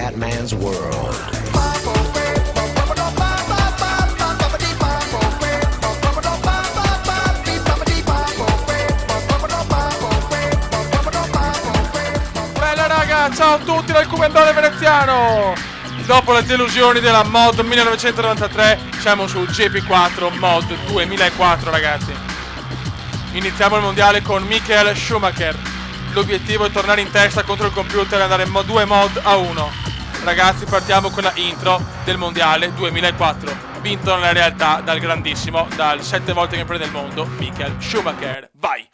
Scatman's World. Bella raga, ciao a tutti dal Cubendone veneziano. Dopo le delusioni della mod 1993 siamo sul GP4 mod 2004 ragazzi. Iniziamo il mondiale con Michael Schumacher. L'obiettivo è tornare in testa contro il computer e andare 2 mod a 1. Ragazzi, partiamo con la intro del mondiale 2004, vinto nella realtà dal grandissimo, dal 7 volte campione del mondo, Michael Schumacher. Vai!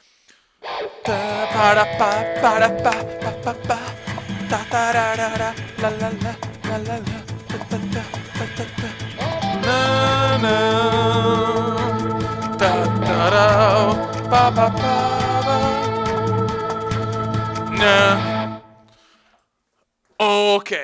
Ok,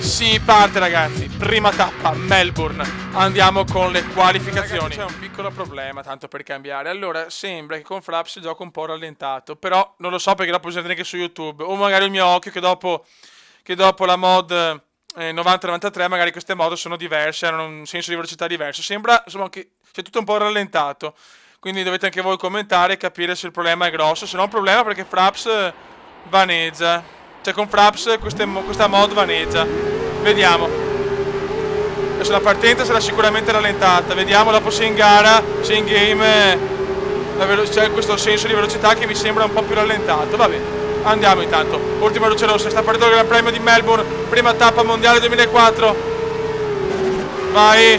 si parte ragazzi, prima tappa Melbourne, andiamo con le qualificazioni. Ragazzi, c'è un piccolo problema, tanto per cambiare. Allora, sembra che con Fraps il gioco un po' rallentato, però non lo so perché dopo bisogna anche su YouTube, o magari il mio occhio che dopo la mod 90-93 magari queste mod sono diverse, hanno un senso di velocità diverso. Sembra insomma che c'è tutto un po' rallentato, quindi dovete anche voi commentare e capire se il problema è grosso, se no è un problema perché Fraps vaneggia. Cioè con Fraps questa mod vaneggia. Vediamo. Adesso la partenza sarà sicuramente rallentata. Vediamo dopo se in gara, se in game c'è questo senso di velocità che mi sembra un po' più rallentato. Va bene. Andiamo intanto. Ultima luce rossa. Sta partendo il Gran Premio di Melbourne. Prima tappa mondiale 2004. Vai.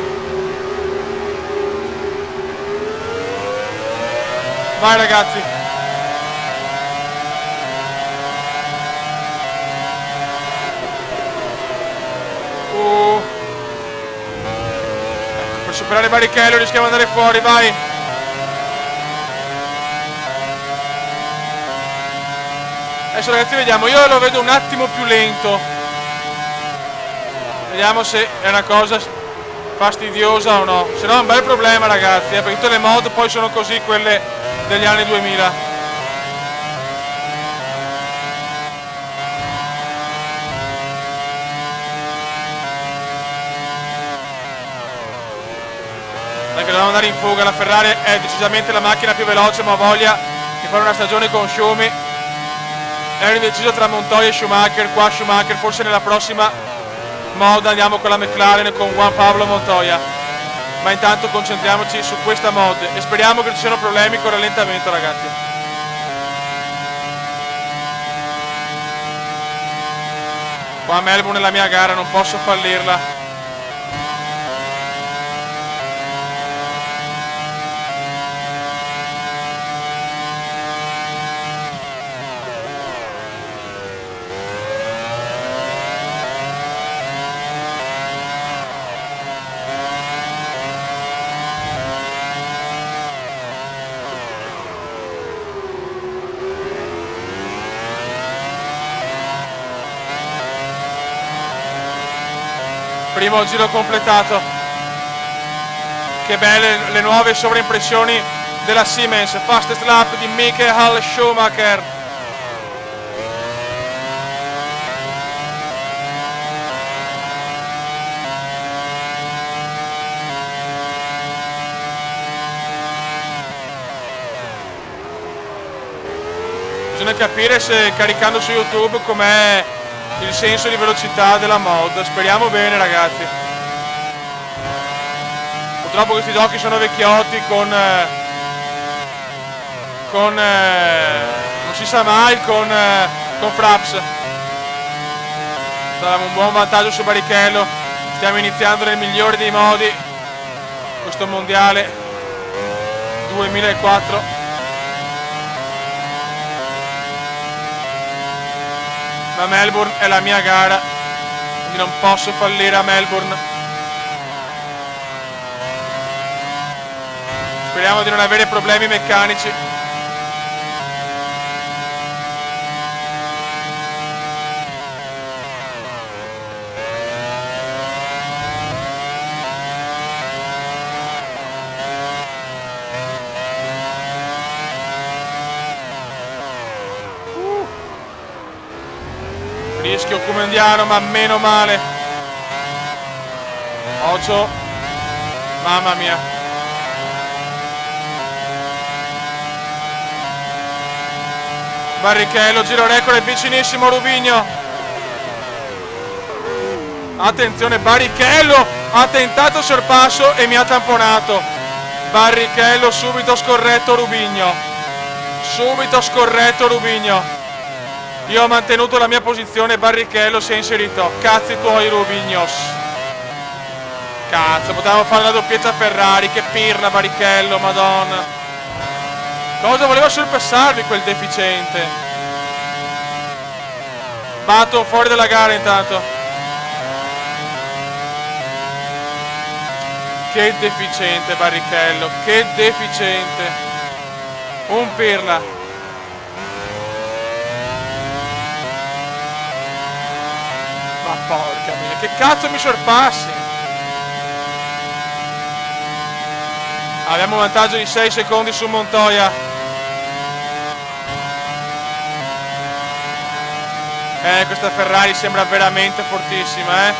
Vai ragazzi. Per superare Barrichello rischiamo di andare fuori, vai! Adesso ragazzi vediamo, io lo vedo un attimo più lento. Vediamo se è una cosa fastidiosa o no. Se no è un bel problema ragazzi, perché tutte le mod poi sono così, quelle degli anni 2000. Dobbiamo andare in fuga, la Ferrari è decisamente la macchina più veloce, ma ha voglia di fare una stagione con Schumi. Ero indeciso tra Montoya e Schumacher, qua Schumacher, forse nella prossima mod andiamo con la McLaren con Juan Pablo Montoya. Ma intanto concentriamoci su questa mod e speriamo che ci siano problemi con il rallentamento ragazzi. Qua a Melbourne è la mia gara, non posso fallirla. Primo giro completato. Che belle le nuove sovraimpressioni della Siemens. Fastest lap di Michael Schumacher. Bisogna capire se caricando su YouTube com'è il senso di velocità della mod. Speriamo bene ragazzi. Purtroppo questi giochi sono vecchiotti con non si sa mai con Fraps. Sarà un buon vantaggio su Barrichello. Stiamo iniziando nel migliore dei modi questo mondiale 2004. Ma Melbourne è la mia gara, quindi non posso fallire a Melbourne. Speriamo di non avere problemi meccanici. Rischio Comendiano, ma meno male. Occhio. Mamma mia. Barrichello, giro record, è vicinissimo Rubigno. Attenzione, Barrichello ha tentato sorpasso e mi ha tamponato. Barrichello, subito scorretto Rubigno. Subito scorretto Rubigno. Io ho mantenuto la mia posizione, Barrichello si è inserito. Cazzi tuoi Rubignos. Cazzo, potevamo fare la doppietta Ferrari, che pirla Barrichello, madonna. Cosa voleva sorpassarmi quel deficiente? Batto fuori dalla gara intanto. Che deficiente Barrichello, che deficiente. Un pirla. Ma porca mia, che cazzo mi sorpassi? Abbiamo un vantaggio di 6 secondi su Montoya. Questa Ferrari sembra veramente fortissima, eh.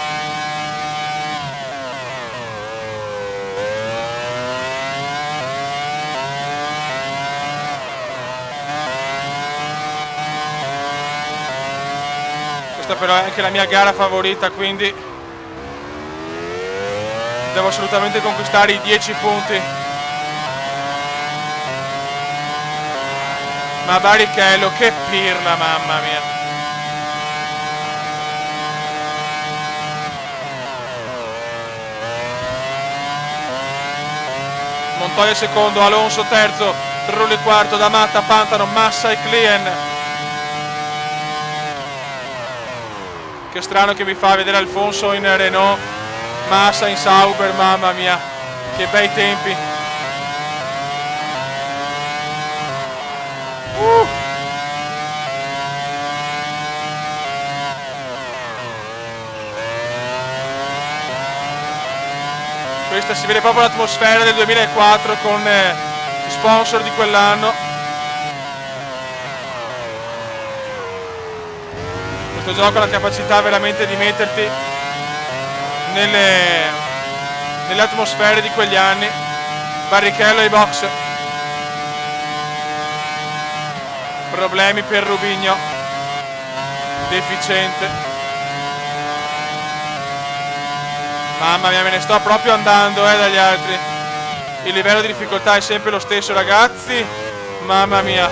Questa però è anche la mia gara favorita, quindi devo assolutamente conquistare i 10 punti. Ma Barrichello, che pirla, mamma mia. Montoya secondo, Alonso terzo, Trulli quarto, D'Amata, Pantano, Massa e Klien. Che strano che mi fa vedere Alfonso in Renault, Massa in Sauber, mamma mia, che bei tempi. Questa si vede proprio l'atmosfera del 2004 con gli sponsor di quell'anno. Questo gioco ha la capacità veramente di metterti nelle atmosfere di quegli anni. Barrichello ai box. Problemi per Rubigno. Deficiente. Mamma mia, me ne sto proprio andando dagli altri. Il livello di difficoltà è sempre lo stesso, ragazzi. Mamma mia.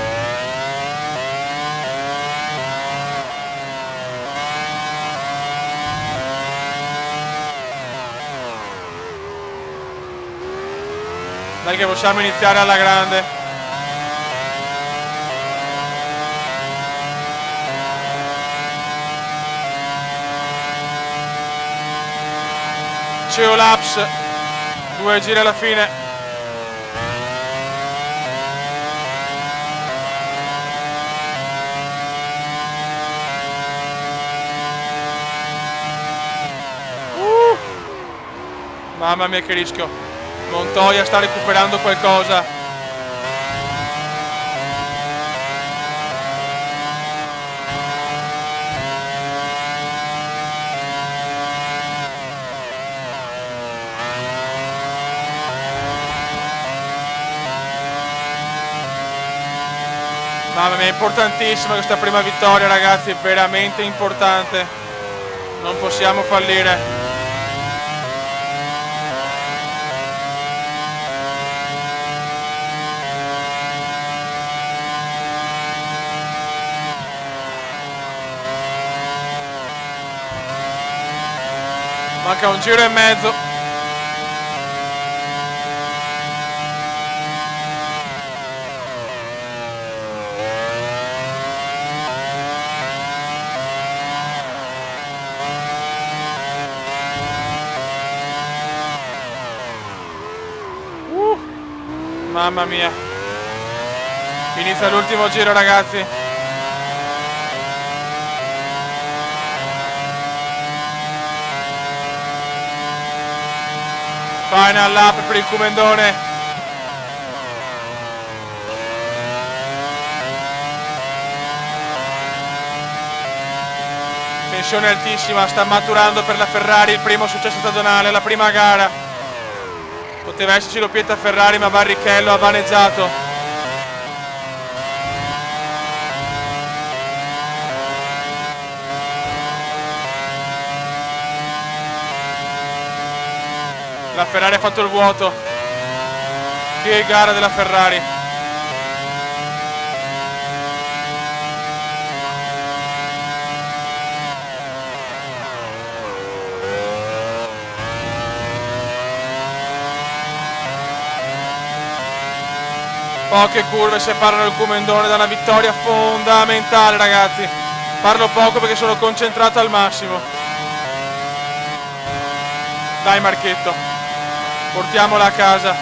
Dai che possiamo iniziare alla grande. Laps, 2 giri alla fine. Mamma mia che rischio. Montoya sta recuperando qualcosa. Mamma mia, è importantissima questa prima vittoria, ragazzi, è veramente importante. Non possiamo fallire. Manca un giro e mezzo. Mamma mia. Inizia l'ultimo giro, ragazzi. Final lap per il Cumendone. Tensione altissima, sta maturando per la Ferrari il primo successo stagionale, la prima gara. Poteva esserci doppietta Ferrari, ma Barrichello ha vaneggiato. La Ferrari ha fatto il vuoto. Che gara della Ferrari. Poche curve separano il Commendone da una vittoria fondamentale, ragazzi. Parlo poco perché sono concentrato al massimo. Dai Marchetto, portiamola a casa.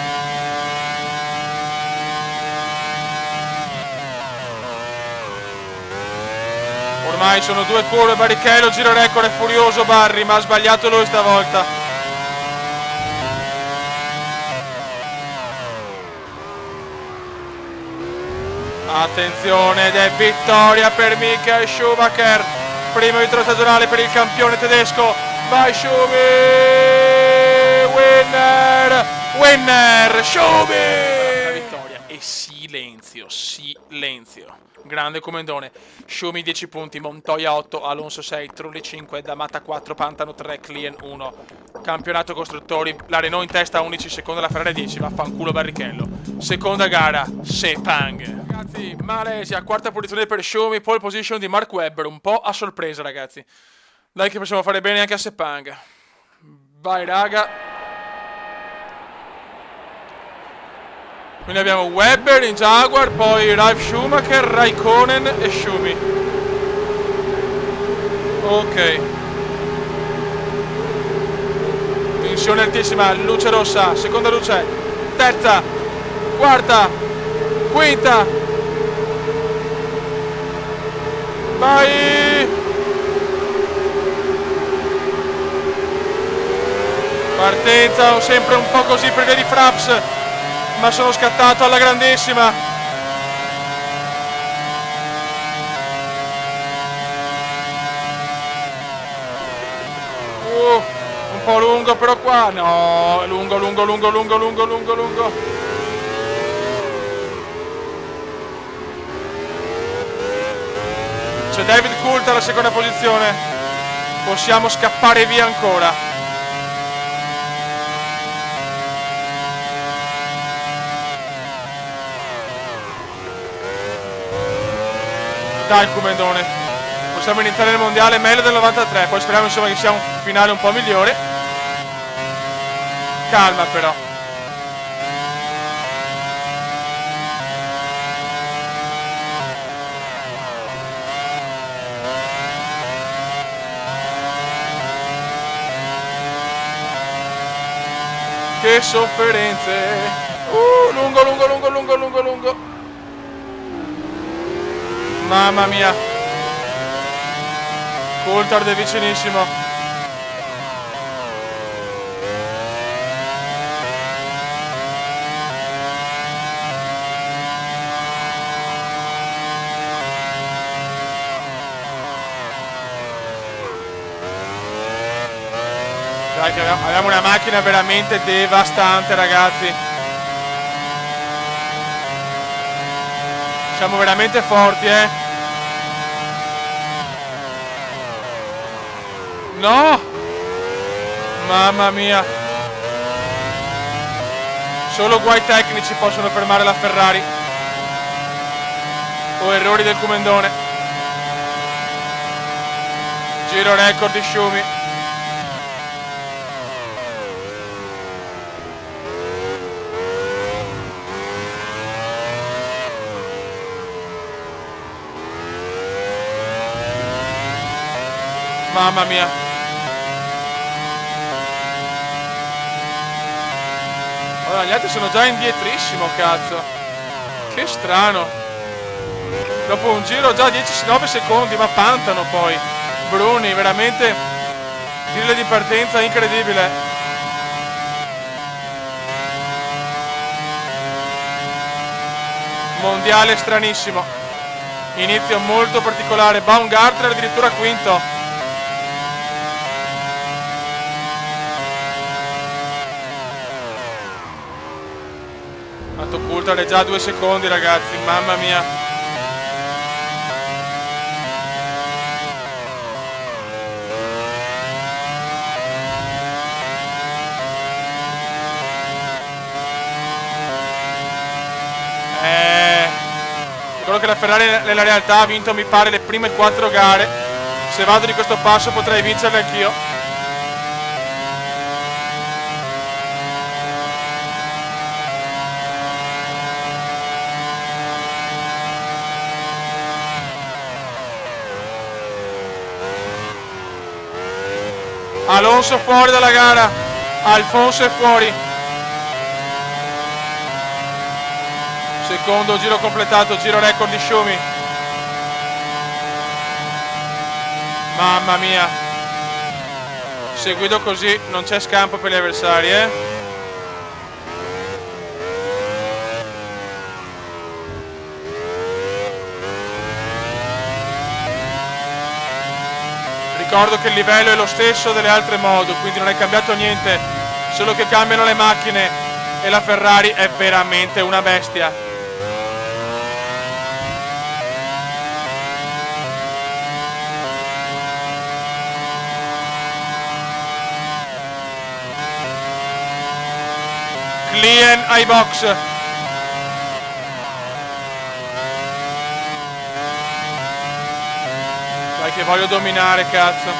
Ormai sono 2 curve, Barrichello, giro record, è furioso Barry, ma ha sbagliato lui stavolta. Attenzione, ed è vittoria per Michael Schumacher, primo vittoria stagionale per il campione tedesco. Vai Schumi, winner, Schumi! Vittoria e silenzio. Grande Commendone. Schumi 10 punti, Montoya 8, Alonso 6, Trulli 5, D'Amata 4, Pantano 3, Clien 1. Campionato costruttori, la Renault in testa 11, seconda la Ferrari 10, vaffanculo Barrichello. Seconda gara, Sepang. Ragazzi, Malesia, quarta posizione per Schumi, pole position di Mark Webber, un po' a sorpresa ragazzi. Dai che possiamo fare bene anche a Sepang. Vai raga. Quindi abbiamo Webber in Jaguar, poi Ralf Schumacher, Raikkonen e Schumi. Ok. Tensione altissima, luce rossa, seconda luce, terza, quarta, quinta. Vai! Partenza sempre un po' così per via di Fraps, ma sono scattato alla grandissima. Un po' lungo però qua. No, lungo. C'è David Coulthard alla seconda posizione. Possiamo scappare via ancora. Dai Commendone, possiamo iniziare il mondiale meglio del 93, poi speriamo insomma che sia un finale un po' migliore. Calma però. Che sofferenze. Lungo. Mamma mia. Coulthard è vicinissimo. Dai che abbiamo una macchina veramente devastante ragazzi. Siamo veramente forti, No! Mamma mia! Solo guai tecnici possono fermare la Ferrari. O errori del Commendone. Giro record di Schumi. Mamma mia. Allora, gli altri sono già indietrissimo, cazzo. Che strano. Dopo un giro già 9 secondi, ma Pantano poi. Bruni, veramente giro di partenza incredibile. Mondiale stranissimo. Inizio molto particolare. Baumgartner addirittura quinto. Coulthard è già a 2 secondi, ragazzi, mamma mia. Ricordo che la Ferrari nella realtà ha vinto, mi pare, le prime 4 gare. Se vado di questo passo potrei vincerle anch'io. Alonso fuori dalla gara, Alfonso è fuori. Secondo giro completato, giro record di Schumi. Mamma mia. Se guido così non c'è scampo per gli avversari, Ricordo che il livello è lo stesso delle altre moto, quindi non è cambiato niente, solo che cambiano le macchine e la Ferrari è veramente una bestia. Klien ai box. Dai che voglio dominare, cazzo.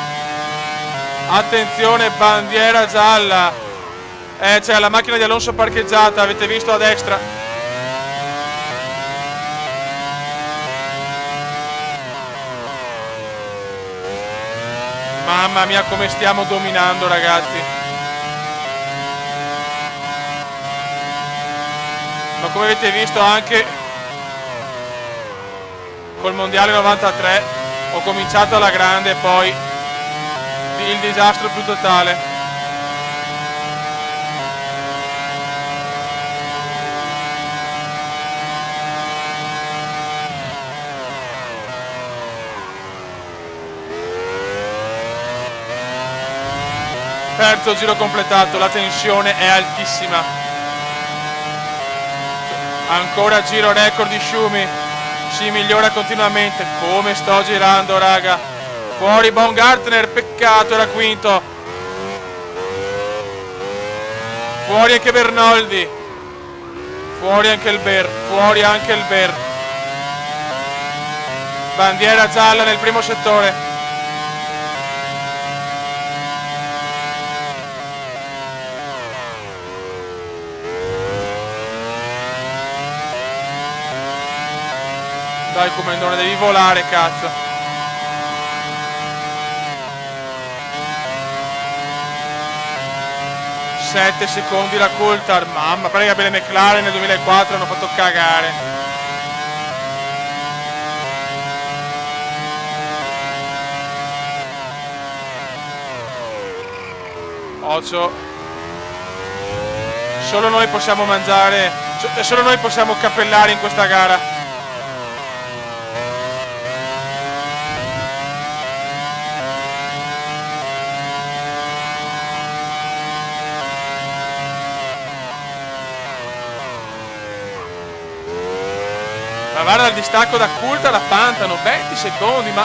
Attenzione, bandiera gialla. C'è la macchina di Alonso parcheggiata, avete visto a destra. Mamma mia come stiamo dominando, ragazzi. Ma come avete visto anche col mondiale 93 ho cominciato alla grande e poi il disastro più totale. Terzo giro completato, la tensione è altissima. Ancora giro record di Schumi, si migliora continuamente. Come sto girando, raga. Fuori Baumgartner, peccato, era quinto. Fuori anche Bernoldi. Fuori anche il Ber, fuori anche il Ber. Bandiera gialla nel primo settore. Dai comandone, devi volare, cazzo. Sette secondi la Coulthard. Mamma, pare che le McLaren nel 2004 hanno fatto cagare. Occhio. Solo noi possiamo mangiare, solo noi possiamo cappellare in questa gara. Ma guarda il distacco da Coulthard a Pantano, 20 secondi, ma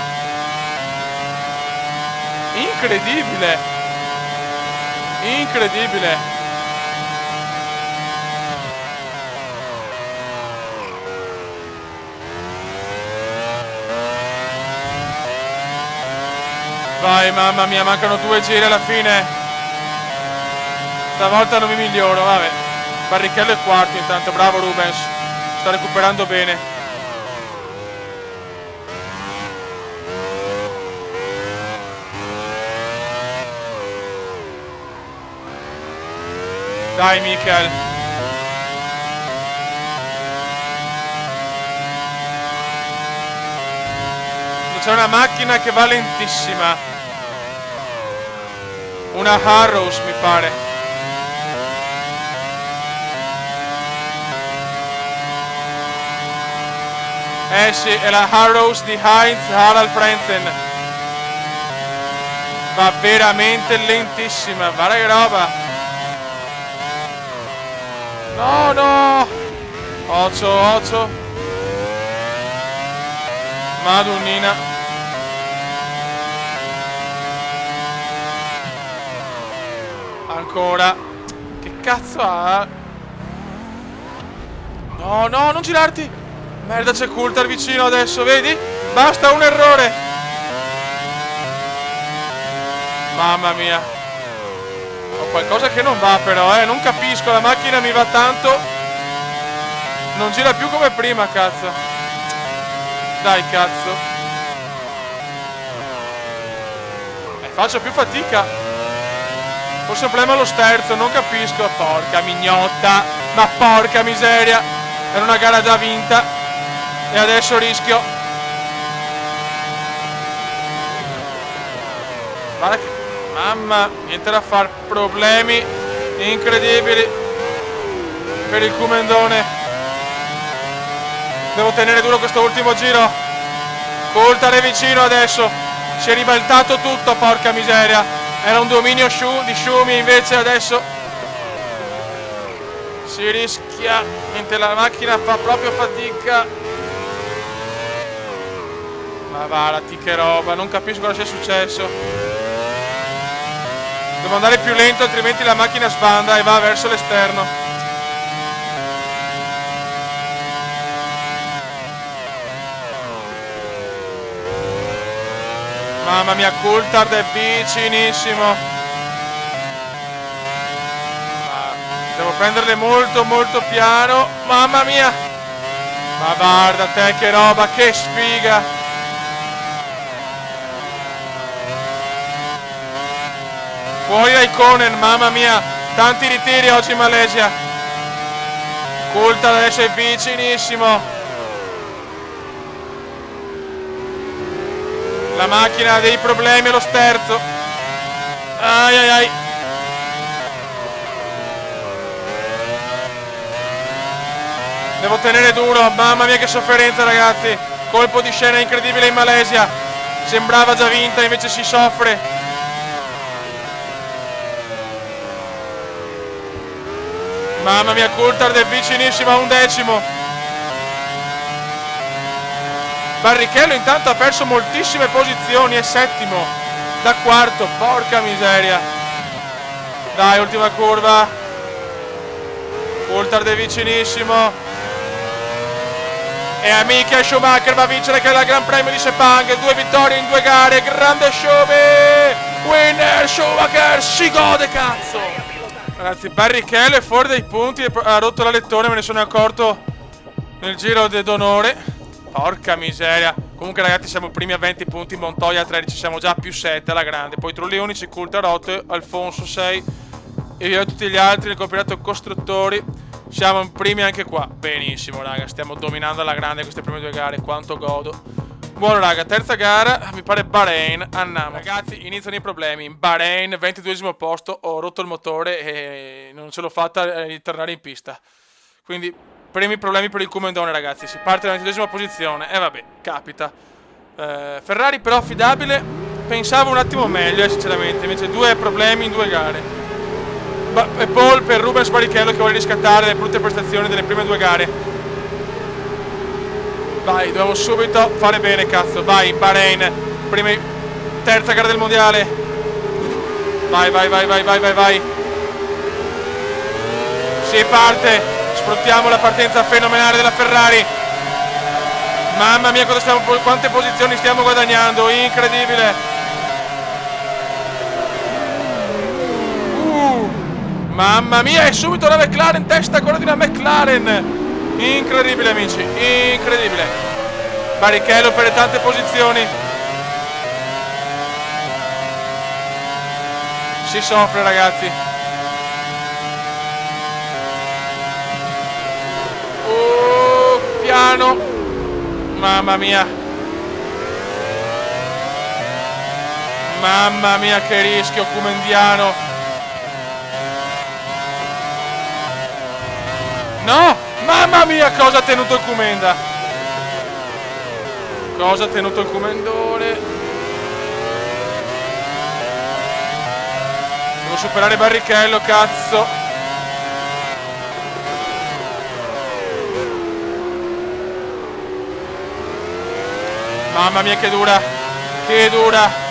incredibile, incredibile. Vai, mamma mia, mancano 2 giri alla fine. Stavolta non mi miglioro, vabbè. Barrichello è quarto intanto, bravo Rubens, sta recuperando bene. Dai Michael. C'è una macchina che va lentissima. Una Harrows mi pare. Sì, è la Harrows di Heinz Harald Frentzen. Va veramente lentissima, guarda che roba. No, no! Occhio. Madonnina. Ancora. Che cazzo ha? No, non girarti. Merda, c'è Coulthard vicino adesso, vedi? Basta un errore. Mamma mia. Ho qualcosa che non va però, non capisco. La macchina mi va tanto. Non gira più come prima, cazzo. Dai, cazzo. Faccio più fatica. Forse il problema è lo sterzo, non capisco. Porca mignotta. Ma porca miseria. Era una gara già vinta. E adesso rischio. Guarda che... Mamma, niente da fare. Problemi incredibili per il Comendone. Devo tenere duro questo ultimo giro. Coulthard è vicino adesso. Si è ribaltato tutto, porca miseria. Era un dominio di Schumi, invece adesso si rischia. Mentre la macchina fa proprio fatica. Ma varati che roba, non capisco cosa sia successo. Devo andare più lento, altrimenti la macchina sbanda e va verso l'esterno. Mamma mia, Coulthard è vicinissimo. Devo prenderle molto piano. Mamma mia. Ma guarda te che roba, che sfiga. Fuori Raikkonen, mamma mia. Tanti ritiri oggi in Malesia. Coulthard adesso è vicinissimo. La macchina ha dei problemi allo sterzo. Ai. Devo tenere duro. Mamma mia che sofferenza, ragazzi. Colpo di scena incredibile in Malesia. Sembrava già vinta, invece si soffre. Mamma mia, Coulthard è vicinissimo a 11º. Barrichello intanto ha perso moltissime posizioni, è 7º da 4º, porca miseria. Dai, ultima curva. Coulthard è vicinissimo. E Michael Schumacher va a vincere che è il Gran Premio di Sepang. 2 vittorie in 2 gare, grande Schumi. Winner Schumacher, si gode cazzo. Ragazzi, Barrichello è fuori dai punti, ha rotto l'alettone, me ne sono accorto nel giro d'onore. Porca miseria. Comunque ragazzi siamo primi a 20 punti, Montoya 13, siamo già a più 7 alla grande. Poi Trulli 11, Coulthard 8, Alfonso 6 e via tutti gli altri nel campionato costruttori. Siamo primi anche qua. Benissimo raga, stiamo dominando alla grande queste prime 2 gare, quanto godo. Buono raga, terza gara, mi pare Bahrain, andiamo. Ragazzi, iniziano i problemi. In Bahrain, 22esimo posto, ho rotto il motore e non ce l'ho fatta a ritornare in pista. Quindi primi problemi per il Comendone ragazzi, si parte dalla 22esima posizione e vabbè, capita. Ferrari però affidabile, pensavo un attimo meglio sinceramente, invece 2 problemi in 2 gare. E pole per Rubens Barrichello che vuole riscattare le brutte prestazioni delle prime 2 gare. Vai, dobbiamo subito fare bene cazzo, vai Bahrain, terza gara del mondiale. Vai. Si parte. Sfruttiamo la partenza fenomenale della Ferrari. Mamma mia quante posizioni stiamo guadagnando, incredibile. Mamma mia, e subito la McLaren, testa quella di una McLaren. Incredibile amici, incredibile. Barrichello per le tante posizioni. Si soffre ragazzi. Piano. Mamma mia. Mamma mia che rischio Comendiano. No! Mamma mia cosa ha tenuto il Comenda. Cosa ha tenuto il Comendone. Devo superare Barrichello, cazzo. Mamma mia che dura. Che dura.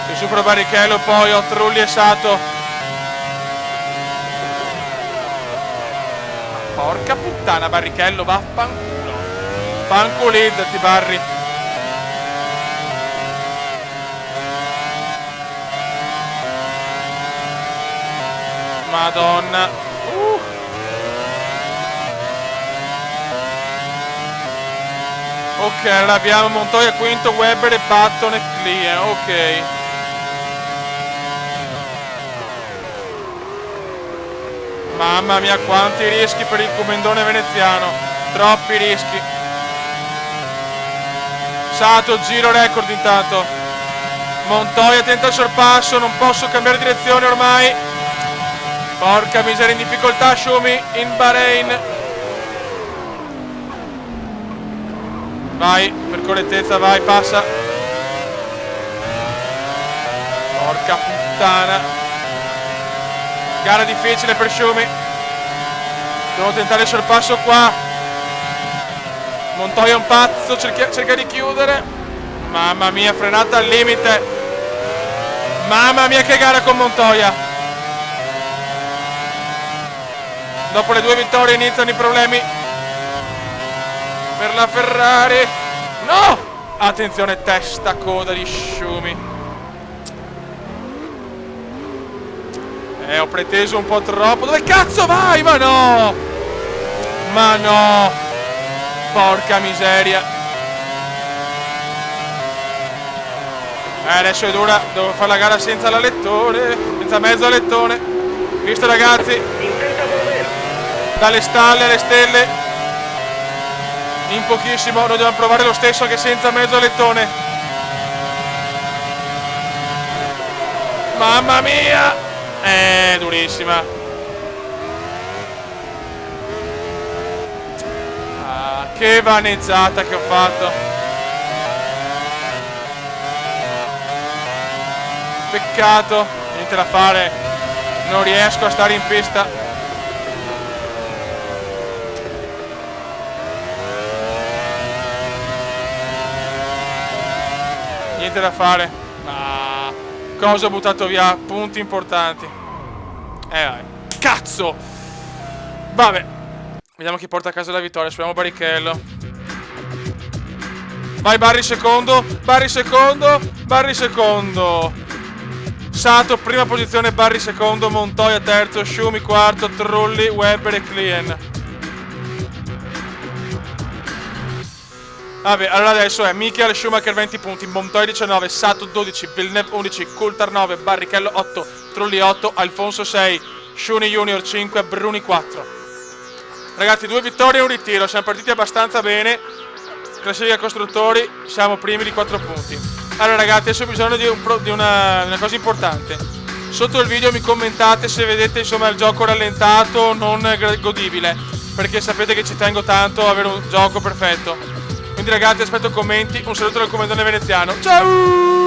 Si supera Barrichello, poi ho Trulli e Sato. Porca puttana Barrichello, vaffanculo. Fanculizzati Barry. Madonna. Ok, allora abbiamo Montoya quinto, Webber e Button e Clean. Ok. Mamma mia quanti rischi per il commendone veneziano. Troppi rischi. Sato, giro record intanto. Montoya tenta il sorpasso, non posso cambiare direzione ormai. Porca miseria, in difficoltà Schumi in Bahrain. Vai, per correttezza, vai, passa. Porca puttana. Gara difficile per Schumi. Devo tentare il sorpasso qua. Montoya è un pazzo, cerca di chiudere. Mamma mia, frenata al limite. Mamma mia che gara con Montoya. Dopo le 2 vittorie iniziano i problemi per la Ferrari. No! Attenzione, testa coda di Schumi. Ho preteso un po' troppo. Dove cazzo vai? Ma no! Ma no! Porca miseria. Adesso è dura. Devo fare la gara senza l'alettone. Senza mezzo alettone. Visto ragazzi? Dalle stalle alle stelle. In pochissimo. Noi dobbiamo provare lo stesso anche senza mezzo alettone. Mamma mia! Durissima. Che vaneggiata che ho fatto. Peccato. Niente da fare. Non riesco a stare in pista. Niente da fare. Cosa ho buttato via? Punti importanti. Vai. Cazzo! Vabbè. Vediamo chi porta a casa la vittoria. Speriamo Barrichello. Vai Barry secondo. Barry secondo. Barry secondo. Sato prima posizione. Barry secondo. Montoya terzo. Schumi quarto. Trulli, Webber e Clean. Vabbè, allora adesso è Michael Schumacher 20 punti, Montoya 19, Sato 12, Villeneuve 11, Coulthard 9, Barrichello 8, Trulli 8, Alfonso 6, Schumi Junior 5, Bruni 4. Ragazzi, 2 vittorie e un ritiro, siamo partiti abbastanza bene. Classifica costruttori, siamo primi di 4 punti. Allora ragazzi, adesso ho bisogno di una cosa importante. Sotto il video mi commentate se vedete insomma il gioco rallentato o non godibile, perché sapete che ci tengo tanto a avere un gioco perfetto. Quindi ragazzi aspetto commenti, un saluto dal commendone veneziano, ciao!